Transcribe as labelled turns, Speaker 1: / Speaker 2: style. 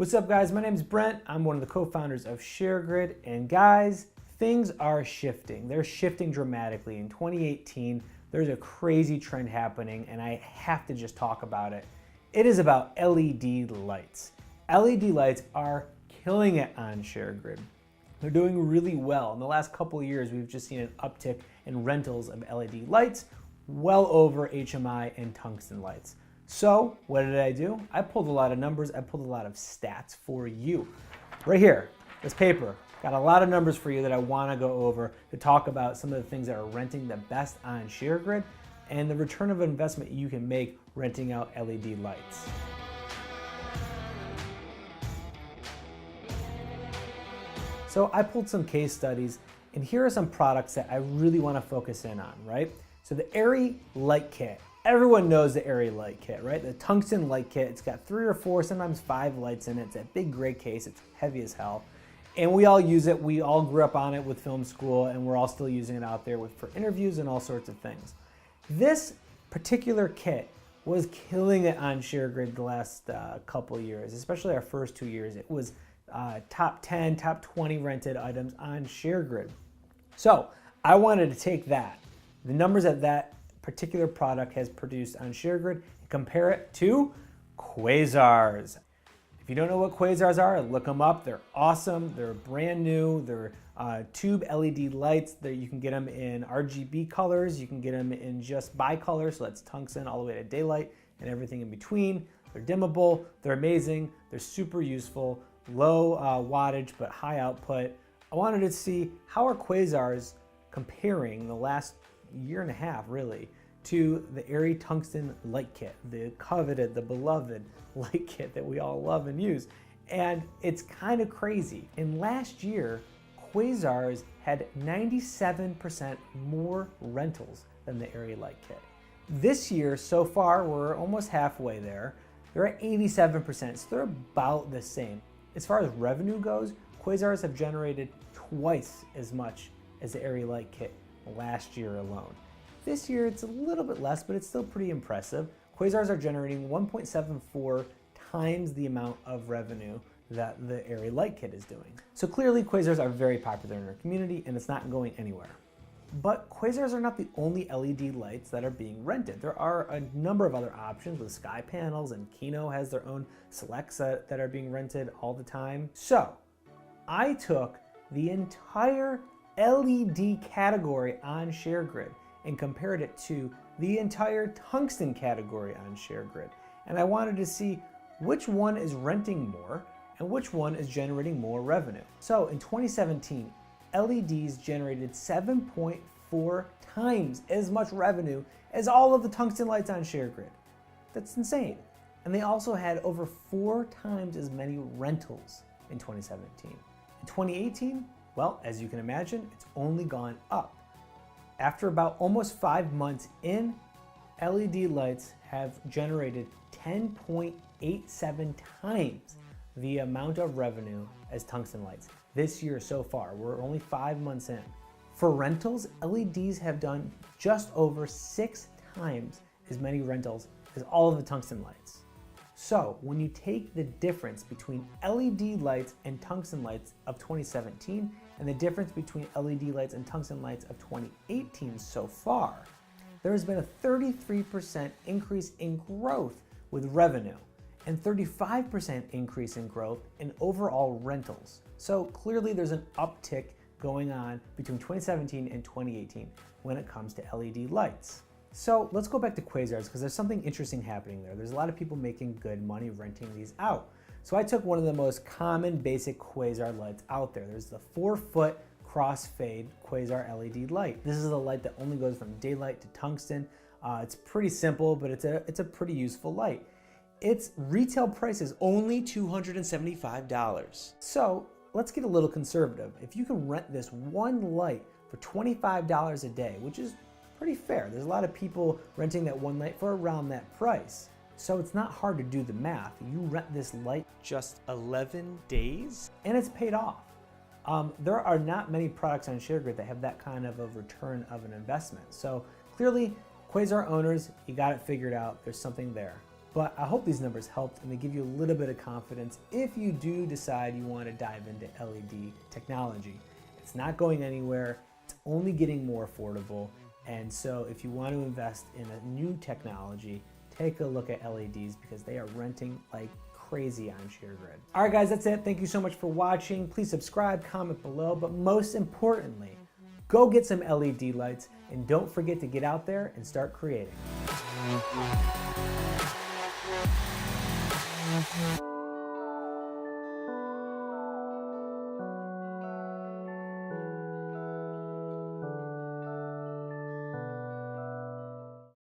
Speaker 1: What's up guys, my name is Brent. I'm one of the co-founders of ShareGrid, and guys, things are shifting. They're shifting dramatically. In 2018, there's a crazy trend happening and I have to just talk about it. It is about LED lights. LED lights are killing it on ShareGrid. They're doing really well. In the last couple of years, we've just seen an uptick in rentals of LED lights, well over HMI and tungsten lights. So what did I do? I pulled a lot of numbers. I pulled a lot of stats for you. Right here, this paper, got a lot of numbers for you that I want to go over to talk about some of the things that are renting the best on ShareGrid and the return of investment you can make renting out LED lights. So I pulled some case studies, and here are some products that I really want to focus in on, right? So the Airy Light Kit. Everyone knows the Airy Light Kit, right? The tungsten light kit, it's got 3 or 4, sometimes 5 lights in it. It's that big gray case, it's heavy as hell. And we all use it, we all grew up on it with film school, and we're all still using it out there for interviews and all sorts of things. This particular kit was killing it on ShareGrid the last couple years, especially our first 2 years. It was top 10, top 20 rented items on ShareGrid. So I wanted to take that, the numbers that particular product has produced on ShareGrid, and compare it to Quasars. If you don't know what Quasars are, look them up. They're awesome. They're brand new. They're tube LED lights. You can get them in RGB colors. You can get them in just bicolor, so that's tungsten all the way to daylight and everything in between. They're dimmable. They're amazing. They're super useful. Low wattage but high output. I wanted to see how are Quasars comparing the last year and a half really to the Airy tungsten light kit, the coveted, the beloved light kit that we all love and use. And it's kind of crazy. In last year, Quasars had 97% more rentals than the Airy light kit. This year, so far, we're almost halfway there. They're at 87%, so they're about the same. As far as revenue goes, Quasars have generated twice as much as the Airy light kit last year alone. This year it's a little bit less, but it's still pretty impressive. Quasars are generating 1.74 times the amount of revenue that the Airy light kit is doing. So clearly Quasars are very popular in our community and it's not going anywhere. But Quasars are not the only LED lights that are being rented. There are a number of other options with sky panels, and Kino has their own selects that are being rented all the time. So I took the entire LED category on ShareGrid and compared it to the entire tungsten category on ShareGrid. And I wanted to see which one is renting more and which one is generating more revenue. So in 2017, LEDs generated 7.4 times as much revenue as all of the tungsten lights on ShareGrid. That's insane. And they also had over 4 times as many rentals in 2017. In 2018, well, as you can imagine, it's only gone up. After about almost 5 months in, LED lights have generated 10.87 times the amount of revenue as tungsten lights. This year so far, we're only 5 months in. For rentals, LEDs have done just over 6 times as many rentals as all of the tungsten lights. So when you take the difference between LED lights and tungsten lights of 2017 and the difference between LED lights and tungsten lights of 2018 so far, there has been a 33% increase in growth with revenue and 35% increase in growth in overall rentals. So clearly there's an uptick going on between 2017 and 2018 when it comes to LED lights. So let's go back to Quasars because there's something interesting happening there. There's a lot of people making good money renting these out. So I took one of the most common basic Quasar lights out there. There's the 4-foot crossfade Quasar LED light. This is a light that only goes from daylight to tungsten. It's pretty simple, but it's a pretty useful light. Its retail price is only $275. So let's get a little conservative. If you can rent this one light for $25 a day, which is pretty fair. There's a lot of people renting that one light for around that price. So it's not hard to do the math. You rent this light just 11 days and it's paid off. There are not many products on ShareGrid that have that kind of a return of an investment. So clearly, Quasar owners, you got it figured out. There's something there. But I hope these numbers helped and they give you a little bit of confidence if you do decide you want to dive into LED technology. It's not going anywhere, it's only getting more affordable. And so if you want to invest in a new technology, take a look at LEDs because they are renting like crazy on ShareGrid. All right guys, that's it. Thank you so much for watching. Please subscribe, comment below, but most importantly, go get some LED lights and don't forget to get out there and start creating.